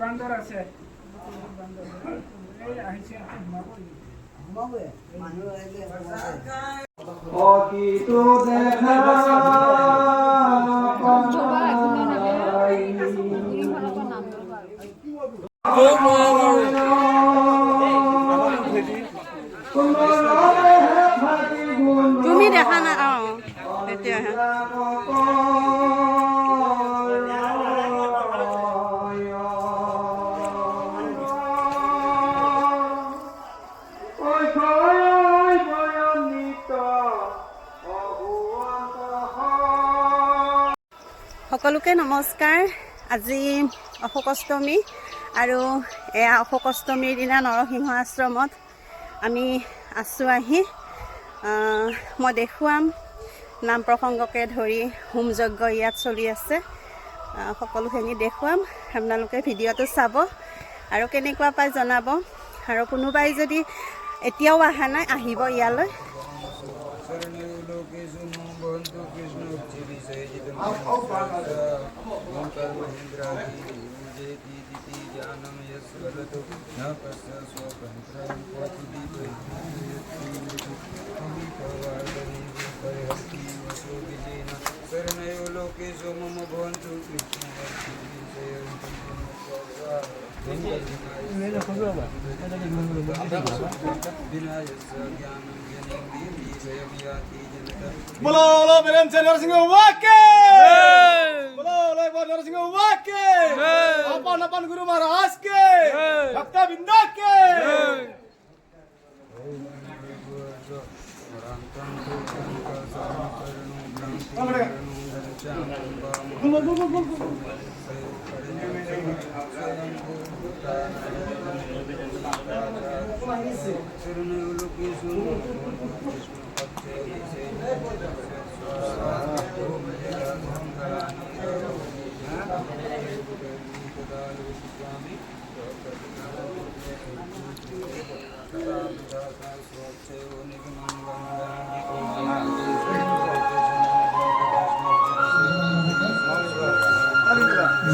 বান্দৰ আছে তুমি দেখা না এতিয়া সকলোকে নমস্কাৰ। আজি অশোক অষ্টমী আৰু এয়া অশোক অষ্টমীৰ দিনা নৰসিংহ আশ্ৰমত আমি আছোঁ আহি। মই দেখুৱাম নাম প্ৰসংগকে ধৰি হোম যজ্ঞ ইয়াত চলি আছে, সকলোখিনি দেখুৱাম। আপোনালোকে ভিডিঅ'টো চাব আৰু কেনেকুৱা পাই জনাব। আৰু কোনোবাই যদি এতিয়াও অহা নাই আহিব ইয়ালৈ। बोलो बोलो वीरेंद्र से नरसिंह वाके बोलो बोलो नरसिंह वाके अपन अपन गुरु महाराज के भक्ता बिंदा के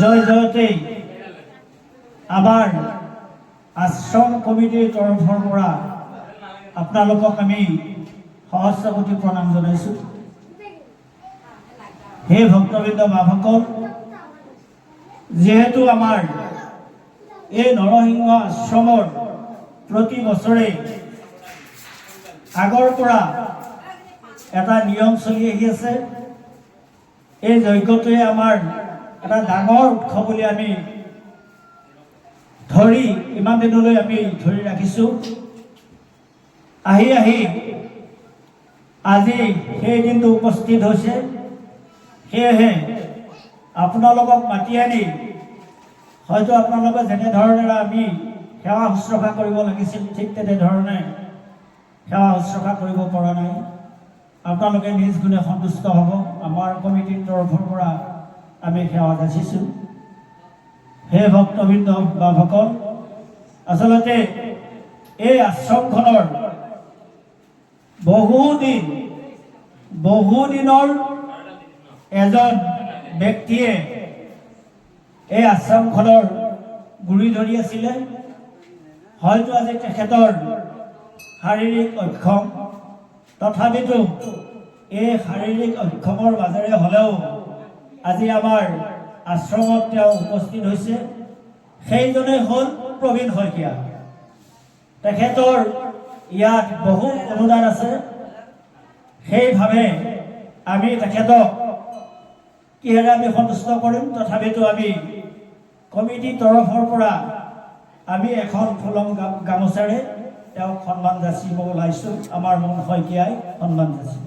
জয় জয়তে আমাৰ আশ্ৰম কমিটিৰ তৰফৰ পৰা আপোনালোকক আমি সহস্ৰ কোটি প্ৰণাম জনাইছোঁ। হে ভক্তবৃন্দ মাভকল, যিহেতু আমাৰ এই নৰসিংহ আশ্ৰমৰ প্ৰতি বছৰে আগৰ পৰা এটা নিয়ম চলি আহি আছে। এই যজ্ঞটোৱে আমাৰ এটা ডাঙৰ উৎসৱ বুলি আমি ধৰি ইমান দিনলৈ আমি ধৰি ৰাখিছোঁ। আহি আহি আজি সেই দিনটো উপস্থিত হৈছে। সেয়েহে আপোনালোকক মাতি আনি হয়তো আপোনালোকে যেনেধৰণে আমি সেৱা শুশ্ৰূষা কৰিব লাগিছিল ঠিক তেনেধৰণে সেৱা শুশ্ৰূষা কৰিব পৰা নাই। আপোনালোকে নিজ গুণে সন্তুষ্ট হ'ব। আমাৰ কমিটিৰ তৰফৰ পৰা আমি সেৱা যাচিছোঁ। হে ভক্তবৃন্দ বা ভকত, আচলতে এই আশ্ৰমখনৰ বহুদিনৰ এজন ব্যক্তিয়ে এই আশ্ৰমখনৰ গুৰি ধৰি আছিলে। হয়তো আজি তেখেতৰ শাৰীৰিক অক্ষম, তথাপিতো এই শাৰীৰিক অক্ষমৰ মাজেৰে হ'লেও আজি আমাৰ আশ্ৰমত তেওঁ উপস্থিত হৈছে। সেইজনে হ'ল প্ৰবীণ শইকীয়া। তেখেতৰ ইয়াত বহু অনুদান আছে। সেইভাৱে আমি তেখেতক কিহেৰে আমি সন্তুষ্ট কৰিম। তথাপিতো আমি কমিটিৰ তৰফৰ পৰা আমি এখন ফুলম গামোচাৰে তেওঁক সন্মান যাচিব ওলাইছোঁ। আমাৰ মন শইকীয়াই সন্মান যাচিব।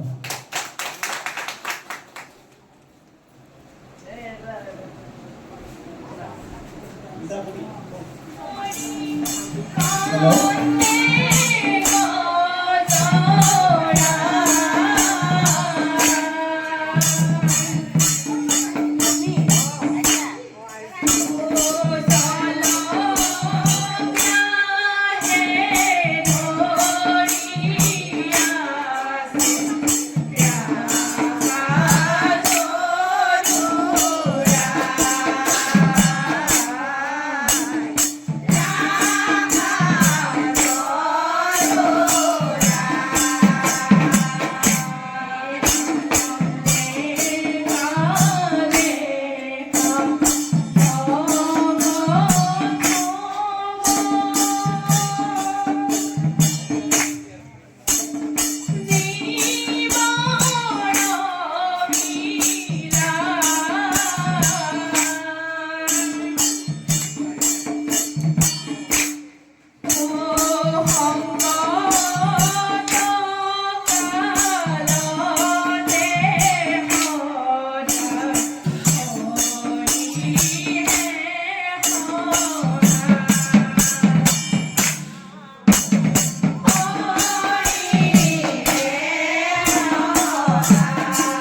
Hello?